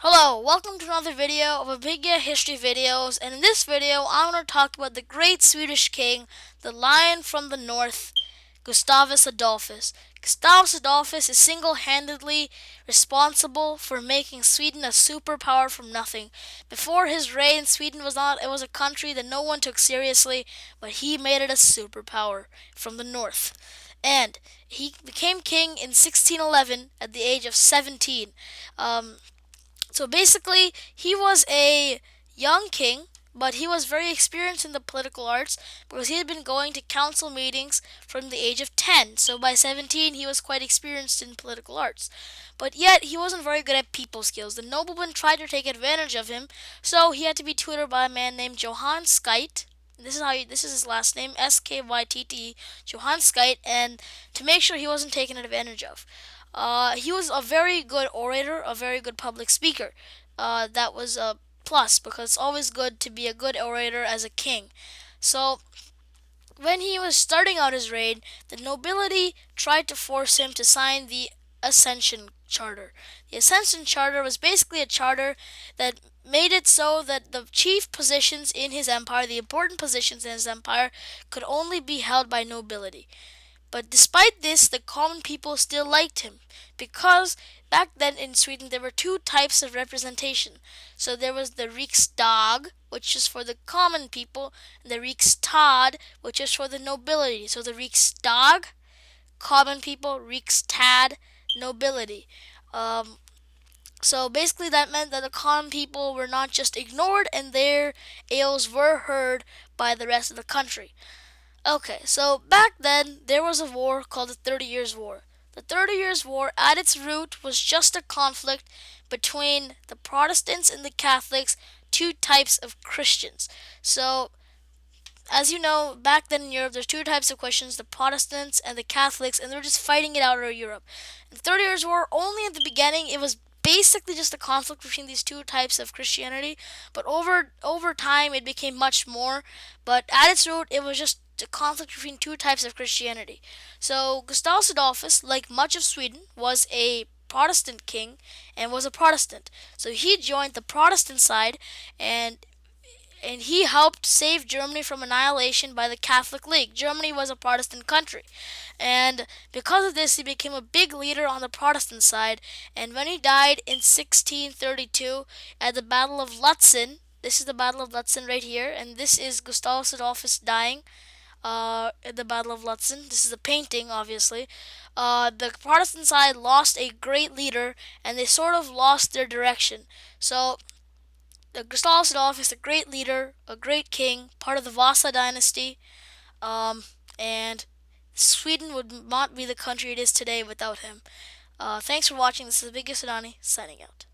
Hello, welcome to another video of Abiga History Videos, and in this video I'm going to talk about the great Swedish king, the lion from the north, Gustavus Adolphus. Gustavus Adolphus is single-handedly responsible for making Sweden a superpower from nothing. Before his reign, Sweden was a country that no one took seriously, but he made it a superpower from the north. And he became king in 1611 at the age of 17. So basically, he was a young king, but he was very experienced in the political arts because he had been going to council meetings from the age of 10. So by 17, he was quite experienced in political arts. But yet, he wasn't very good at people skills. The noblemen tried to take advantage of him, so he had to be tutored by a man named Johann Skytte. This is his last name, Skytte, Johann Skytte, and to make sure he wasn't taken advantage of. He was a very good orator, a very good public speaker. That was a plus because it's always good to be a good orator as a king. So when he was starting out his reign, the nobility tried to force him to sign the Ascension Charter. The Ascension Charter was basically a charter that made it so that the chief positions in his empire, the important positions in his empire, could only be held by nobility. But despite this, the common people still liked him because back then in Sweden there were two types of representation. So there was the Riksdag, which is for the common people, and the Rikstad, which is for the nobility. So the Riksdag, common people; Rikstad, nobility. Um, so basically that meant that the common people were not just ignored and their ails were heard by the rest of the country. Okay, so back then there was a war called the 30 Years' War. The 30 Years' War at its root was just a conflict between the Protestants and the Catholics, two types of Christians. So, as you know, back then in Europe there's two types of Christians, the Protestants and the Catholics, and they're just fighting it out over Europe. In the 30 Years' War, only at the beginning it was basically just a conflict between these two types of Christianity, but over time it became much more. But at its root, it was just a conflict between two types of Christianity. So Gustavus Adolphus, like much of Sweden, was a Protestant king and was a Protestant. So he joined the Protestant side, and he helped save Germany from annihilation by the Catholic League. Germany was a Protestant country, and because of this, he became a big leader on the Protestant side. And when he died in 1632 at the Battle of Lutzen, this is the Battle of Lutzen right here, and this is Gustavus Adolphus dying at the Battle of Lutzen. This is a painting, obviously. The Protestant side lost a great leader, and they sort of lost their direction. So Gustavus Adolphus is a great leader, a great king, part of the Vasa dynasty, and Sweden would not be the country it is today without him. Thanks for watching. This is Big Sadani signing out.